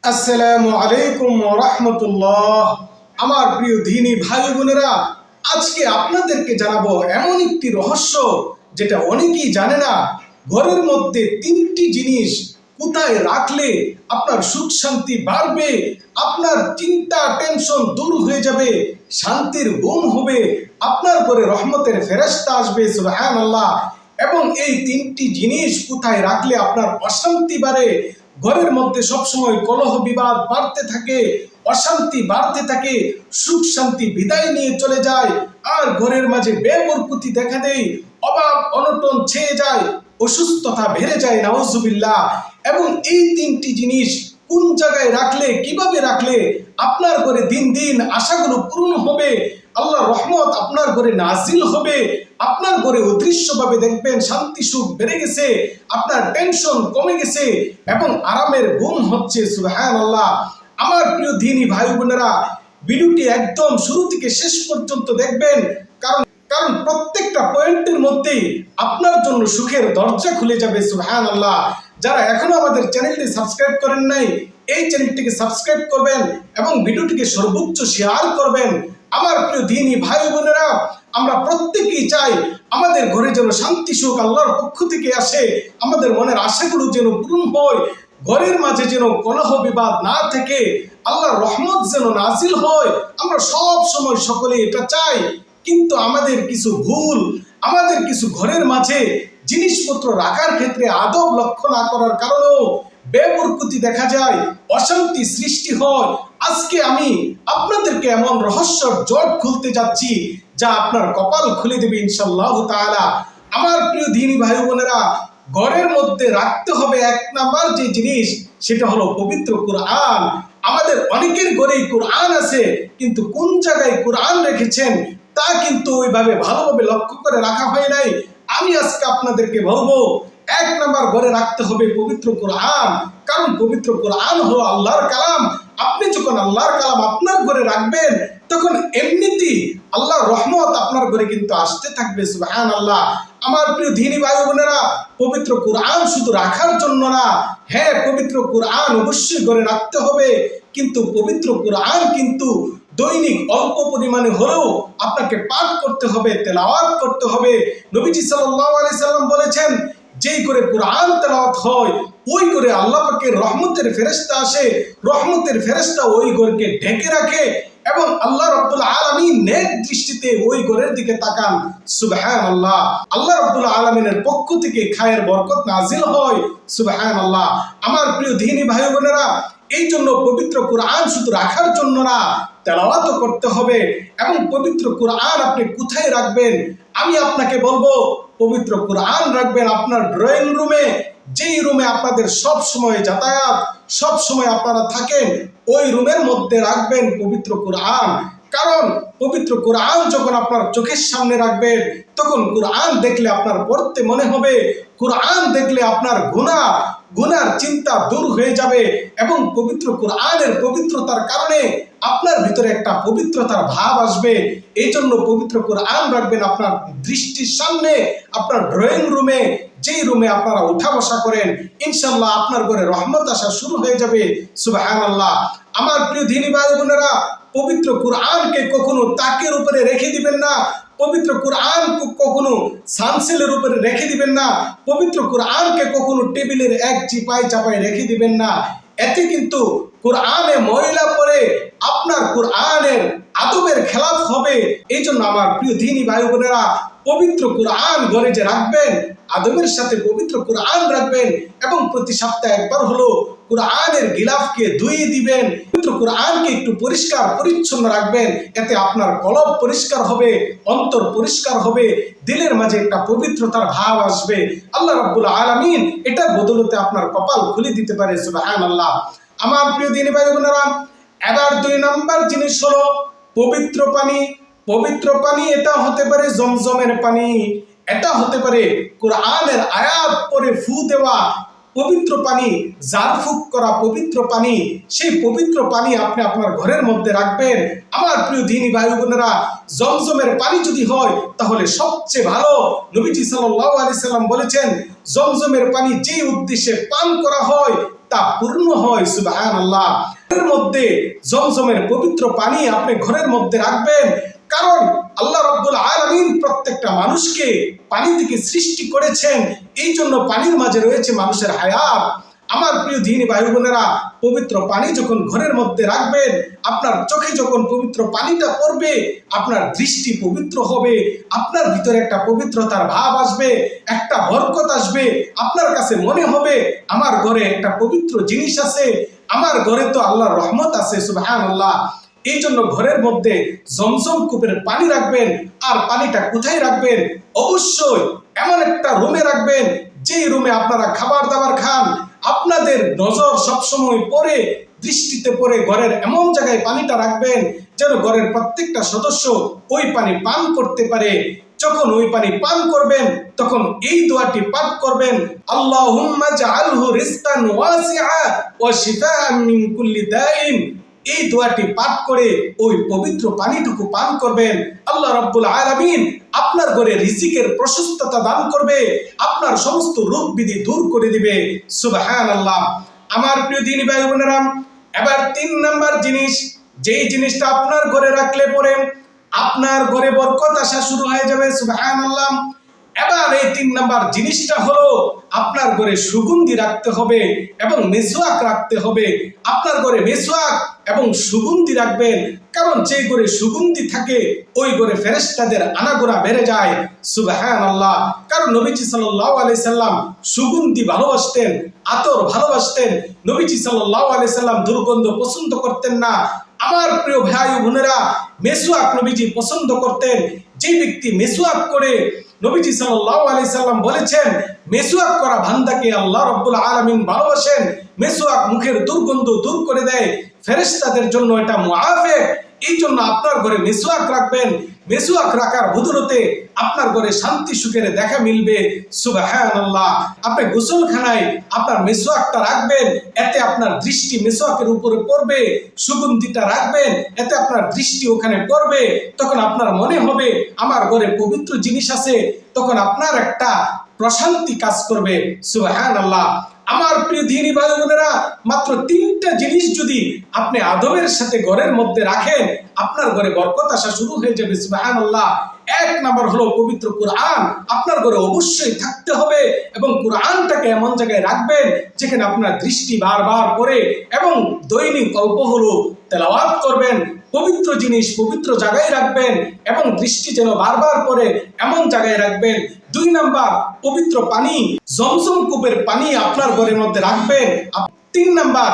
আসসালামু আলাইকুম ওয়া রাহমাতুল্লাহ। আমার প্রিয় দ্বীনি ভাই বোনেরা, আজকে আপনাদেরকে জানাবো এমন একটি রহস্য যেটা অনেকেই জানে না। ঘরের মধ্যে তিনটি জিনিস কোথায় রাখলে আপনার সুখ শান্তি বাড়বে, আপনার চিন্তা টেনশন দূর হয়ে যাবে, শান্তির ঘুম হবে, আপনার ঘরে রহমতের ফেরেশতা আসবে, সুবহানাল্লাহ। এবং এই তিনটি জিনিস কোথায় রাখলে আপনার অশান্তি বাড়ে, ঘরের মধ্যে সবসময় কলহ বিবাদ বাড়তে থাকে, অশান্তি বাড়তে থাকে, সুখ শান্তি বিদায় নিয়ে চলে যায়, আর ঘরের মাঝে বেবরকতি দেখা দেয়, অভাব অনটন ছেয়ে যায়, অসুস্থতা বেড়ে যায়, নাউজুবিল্লাহ। এবং এই তিনটি জিনিস কোন জায়গায় রাখলে, কিভাবে রাখলে আপনার ঘরে দিন দিন আশাগুলো পূর্ণ হবে, আল্লাহ রহমত আপনার ঘরে নাজিল হবে, আপনার ঘরে অদৃশ্যভাবে দেখবেন শান্তি সুখ বেড়ে গেছে, আপনার টেনশন কমে গেছে এবং আরামের ঘুম হচ্ছে, সুবহানাল্লাহ। আমার প্রিয় দ্বীনি ভাই বোনেরা, ভিডিওটি একদম শুরু থেকে শেষ পর্যন্ত দেখবেন, কারণ কারণ প্রত্যেকটা পয়েন্টের মধ্যেই আপনার জন্য সুখের দরজা খুলে যাবে, সুবহানাল্লাহ। যারা এখনো আমাদের চ্যানেলটি সাবস্ক্রাইব করেন নাই, এই চ্যানেলটিকে সাবস্ক্রাইব করবেন এবং ভিডিওটিকে সর্বোচ্চ শেয়ার করবেন। আমার প্রিয় দ্বীনি ভাই বোনেরা, আমরা প্রত্যেকেই চাই আমাদের ঘরে যেন শান্তি সুখ আল্লাহর পক্ষ থেকে আসে, আমাদের মনের আশাগুলো যেন পূরণ হয়, ঘরের মাঝে যেন কলহ বিবাদ না থাকে, আল্লাহর রহমত যেন নাজিল হয়। আমরা সব সময় সকলে এটা চাই, কিন্তু আমাদের কিছু ভুল, আমাদের কিছু ঘরের মাঝে জিনিসপত্র রাখার ক্ষেত্রে আদব লক্ষ্য না করার কারণেও বেবরকতি দেখা যায়, অশান্তি সৃষ্টি হয়। আজকে আমি আপনাদেরকে এমন রহস্যর জট খুলতে যাচ্ছি যা আপনার কপাল খুলে দেবে ইনশাআল্লাহ তাআলা। আমার প্রিয় দ্বীনি ভাই বোনেরা, ঘরের মধ্যে রাখতে হবে এক নাম্বার যে জিনিস, সেটা হলো পবিত্র কুরআন। আমাদের অনেকের ঘরেই কুরআন আছে, কিন্তু কোন জায়গায় কুরআন রেখেছেন তা কিন্তু ওইভাবে ভালোভাবে লক্ষ্য করে রাখা হয় নাই। আমি আজকে আপনাদেরকে বলবো, এক নাম্বার ঘরে রাখতে হবে পবিত্র কুরআন, কারণ পবিত্র কুরআন হলো আল্লাহর কালাম। আপনি যখন আল্লাহর কালাম আপনার ঘরে রাখবেন, তখন এমনিতেই আল্লাহর রহমত আপনার ঘরে কিন্তু আসতে থাকবে, সুবহানাল্লাহ। আমার প্রিয় দ্বীনি ভাই বোনেরা, পবিত্র কুরআন শুধু রাখার জন্য না, হ্যাঁ পবিত্র কুরআন অবশ্যই ঘরে রাখতে হবে, কিন্তু পবিত্র কুরআন কিন্তু দৈনিক অল্প পরিমাণে হলেও আপনাকে পাঠ করতে হবে, তেলাওয়াত করতে হবে। নবীজি সাল্লাল্লাহু আলাইহি সাল্লাম বলেছেন, যেই করে কুরআন তেলাওয়াত হয় ওই করে আল্লাহ পাকের রহমতের ফেরেশতা আসে, রহমতের ফেরেশতা ওই ঘরকে ঢেকে রাখে এবং আল্লাহ রাব্বুল আলামিন নেক দৃষ্টিতে ওই ঘরের দিকে তাকান, সুবহানাল্লাহ। আল্লাহ রাব্বুল আলামিনের পক্ষ থেকে খায়ের বরকত নাজিল হয়, সুবহানাল্লাহ। আমার প্রিয় দ্বীনি ভাই বোনেরা, এই জন্য পবিত্র কুরআন শুধু রাখার জন্য না, তেলাওয়াতও করতে হবে। এবং পবিত্র কুরআন আপনি কোথায় রাখবেন? আমি আপনাকে বলবো, পবিত্র কুরআন রাখবেন আপনার ড্রয়িং রুমে, যেই রুমে আপনাদের সব সময় যাতায়াত, সব সময় আপনারা থাকেন, ওই রুমের মধ্যে রাখবেন পবিত্র কুরআন। কারণ পবিত্র কুরআন যখন আপনার চোখের সামনে রাখবেন, তখন কুরআন দেখলে আপনার পড়তে মনে হবে, কুরআন দেখলে আপনার গুনার চিন্তা দূর হয়ে যাবে এবং পবিত্র কুরআনের পবিত্রতার কারণে আপনার ভিতরে একটা পবিত্রতার ভাব আসবে। এই জন্য পবিত্র কুরআন রাখবেন আপনার দৃষ্টির সামনে, আপনার ড্রয়িং রুমে, যেই রুমে আপনারা উঠা বসা করেন, ইনশাআল্লাহ আপনার ঘরে রহমত আসা শুরু হয়ে যাবে, সুবহানাল্লাহ। আমার প্রিয় দ্বীনি ভাই বোনেরা, পবিত্র কুরআনকে কখনো তাকের উপরে রেখে দিবেন না, পবিত্র কুরআন কখনো সানসেলের উপরে রেখে দিবেন না, পবিত্র কুরআনকে কখনো টেবিলের এক চিপায় চাপায় রেখে দিবেন না। এতে কিন্তু কুরআনে ময়লা পড়ে আপনার কুরআনের আদবের খেলাফ হবে। এই জন্য আমার প্রিয় দ্বীনি ভাই বোনেরা, পবিত্র কুরআন ঘরে যে রাখবেন, আদবের সাথে পবিত্র কুরআন রাখবেন এবং প্রতি সপ্তাহে একবার হলো কুরআনের গিলাফকে ধুইয়ে দিবেন, পবিত্র কুরআনকে একটু পরিষ্কার পরিচ্ছন্ন রাখবেন। এতে আপনার কলব পরিষ্কার হবে, অন্তর পরিষ্কার হবে, দিলের মাঝে একটা পবিত্রতার ভাব আসবে। আল্লাহ রাব্বুল আলামিন এটার বদলতে আপনার কপাল খুলে দিতে পারে, সুবহানাল্লাহ। আমার প্রিয় দ্বীনি ভাই বোনেরা, এবার দুই নাম্বার জিনিস হলো পবিত্র পানি। পবিত্র পানি এটা হতে পারে জমজমের পানি, এটা হতে পারে কুরআনের আয়াত পড়ে ফু দেওয়া পবিত্র পানি, জারফুক করা পবিত্র পানি। সেই পবিত্র পানি আপনি আপনার ঘরের মধ্যে রাখবেন। আমার প্রিয় দ্বীনি ভাই বোনেরা, জমজমের পানি যদি হয় তাহলে সবচেয়ে ভালো। নবীজি সাল্লাল্লাহু আলাইহি সাল্লাম বলেছেন, জমজমের পানি যে উদ্দেশ্যে পান করা হয় তা পূর্ণ হয়। সুবহানাল্লাহ। ঘরের মধ্যে জমজমের পবিত্র পানি আপনি ঘরের মধ্যে রাখবেন, কারণ আল্লাহ রাব্বুল আলামিন প্রত্যেকটা মানুষকে পানি থেকে সৃষ্টি করেছেন, এই জন্য পানির মাঝে রয়েছে মানুষের হায়াত। আমার প্রিয় দিনী ভাই বোনেরা, পবিত্র পানি যখন ঘরের মধ্যে রাখবেন, আপনার চোখে যখন পবিত্র পানিটা পড়বে, আপনার দৃষ্টি পবিত্র হবে, আপনার ভিতরে একটা পবিত্রতার ভাব আসবে, একটা বরকত আসবে। আপনার কাছে মনে হবে আমার ঘরে একটা পবিত্র জিনিস আছে, আমার ঘরে তো আল্লাহর রহমত আছে। সুবহানাল্লাহ। এই জন্য ঘরের মধ্যে জমজম কূপের পানি রাখবেন। আর পানিটা কোথায় রাখবেন? অবশ্যই এমন একটা রুমে রাখবেন, যেই রুমে আপনারা খাবার দাবার খান, আপনাদের নজর সবসময় পড়ে, দৃষ্টিতে পড়ে ঘরের এমন জায়গায় পানিটা রাখবেন যেন ঘরের প্রত্যেকটা সদস্য ওই পানি পান করতে পারে। যখন ওই পানি পান করবেন, তখন এই দোয়াটি পাঠ করবেন, আল্লাহুম্মা জাআলহু রিজকান ওয়াসিআ ওয়া শিফাআন মিন কুল্লি দাইন। এই দোয়াটি পাঠ করে ওই পবিত্র পানিটুকু পান করবেন। আল্লাহ রাব্বুল আলামিন আপনার ঘরে রিজিকের প্রশস্ততা দান করবে, আপনার সমস্ত রোগ ব্যাধি দূর করে দিবে। সুবহানাল্লাহ। আমার প্রিয় দিনী ভাই বোনেরা, এবার 3 নাম্বার জিনিস, যেই জিনিসটা আপনার ঘরে রাখলে পরে আপনার ঘরে বরকত আসা শুরু হয়ে যাবে। সুবহানাল্লাহ। এবার এই 3 নাম্বার জিনিসটা হলো, আপনার ঘরে সুগন্ধি রাখতে হবে এবং মেসওয়াক রাখতে হবে। আপনার ঘরে মেসওয়াক এবং সুগন্ধি রাখবেন, কারণ যে ঘরে সুগন্ধি থাকে ওই ঘরে ফেরেশতাদের আনাগোনা বেড়ে যায়। সুবহানাল্লাহ। কারণ নবীজি সাল্লাল্লাহু আলাইহি সাল্লাম সুগন্ধি ভালোবাসতেন, আতর ভালোবাসতেন। নবীজি সাল্লাল্লাহু আলাইহি সাল্লাম দুর্গন্ধ পছন্দ করতেন না। আমার প্রিয় ভাই ও বোনেরা, মেসওয়াক নবীজি পছন্দ করতেন। যে ব্যক্তি মেসওয়াক করে, নবীজি সাল্লাল্লাহু আলাইহি সাল্লাম বলেছেন, মেসওয়াক করা বান্দাকে আল্লাহ রাব্বুল আলামিন ভালোবাসেন। মেসওয়াক মুখের দুর্গন্ধ দূর করে দেয়, ফেরেশতাদের জন্য এটা মুআফিক। এই জন্য আপনার ঘরে মেসওয়াক রাখবেন। মেসওয়াক রাখার বদৌলতে আপনার ঘরে শান্তি সুখের দেখা মিলবে। সুবহানাল্লাহ। আপনি গোসলখানায় আপনার মেসওয়াকটা রাখবেন, এতে আপনার দৃষ্টি মেসওয়াকের উপরে পড়বে। সুগন্ধিটা রাখবেন, এতে আপনার দৃষ্টি ওখানে পড়বে। তখন আপনার মনে হবে আমার ঘরে পবিত্র জিনিস আছে, তখন আপনার একটা প্রশান্তি কাজ করবে। সুবহানাল্লাহ। আমার প্রিয় দিনী ভাই বোনেরা, মাত্র 3টা জিনিস যদি আপনি আদবের সাথে ঘরের মধ্যে রাখেন, আপনার ঘরে বরকত আসা শুরু হয়ে যাবে। সুবহানাল্লাহ। 1 নাম্বার হলো পবিত্র কোরআন আপনার ঘরে অবশ্যই থাকতে হবে, এবং কোরআনটাকে এমন জায়গায় রাখবেন যেখানে আপনার দৃষ্টি বারবার পড়ে, এবং দৈনিক অল্প হলো তেলাওয়াত করবেন। পবিত্র জিনিস পবিত্র জায়গায় রাখবেন এবং দৃষ্টি যেন বারবার পড়ে এমন জায়গায় রাখবেন। 2 নাম্বার, পবিত্র পানি, জমজম কূপের পানি আপনার ঘরের মধ্যে রাখবেন। 3 নাম্বার,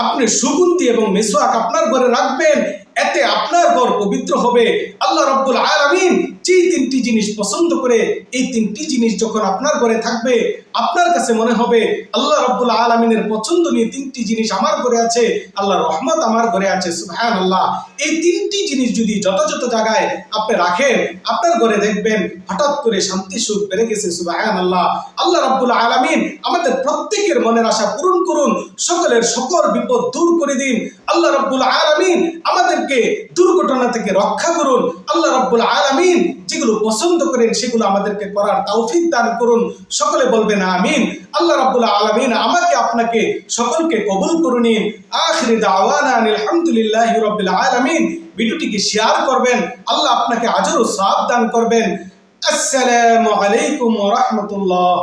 আপনি সুগন্ধি এবং মেসওয়াক আপনার ঘরে রাখবেন, এতে আপনার ঘর পবিত্র হবে। আল্লাহ রাব্বুল আলামিন যে 3টি জিনিস পছন্দ করে, এই 3টি জিনিস যখন আপনার ঘরে থাকবে, আপনার কাছে মনে হবে আল্লাহ রাব্বুল আলামিনের পছন্দনীয় 3টি জিনিস আমার ঘরে আছে, আল্লাহর রহমত আমার ঘরে আছে। সুবহানাল্লাহ। এই 3টি জিনিস যদি যত জায়গায় আপনি রাখেন, আপনার ঘরে দেখবেন হঠাৎ করে শান্তি সুখ বেড়ে গেছে। সুবহানাল্লাহ। আল্লাহ রাব্বুল আলামিন আমাদের প্রত্যেকের মনের আশা পূরণ করুন, সকলের সকল বিপদ দূর করে দিন। আল্লাহ রাব্বুল আলামিন আমাদেরকে দুর্ঘটনা থেকে রক্ষা করুন। আল্লাহ রাব্বুল আলামিন যেগুলো পছন্দ করেন সেগুলো আমাদেরকে করার তৌফিক দান করুন। সকলে বলবেন আমিন। আল্লাহ রাব্বুল আলামিন আমাকে আপনাকে সকলকে কবুল করুন। আখিরি দাওয়ানা আলহামদুলিল্লাহি রাব্বিল আলামিন। ভিডিওটিকে শেয়ার করবেন, আল্লাহ আপনাকে আজর ও সওয়াব দান করবেন। আসসালামু আলাইকুম ওয়া রাহমাতুল্লাহ।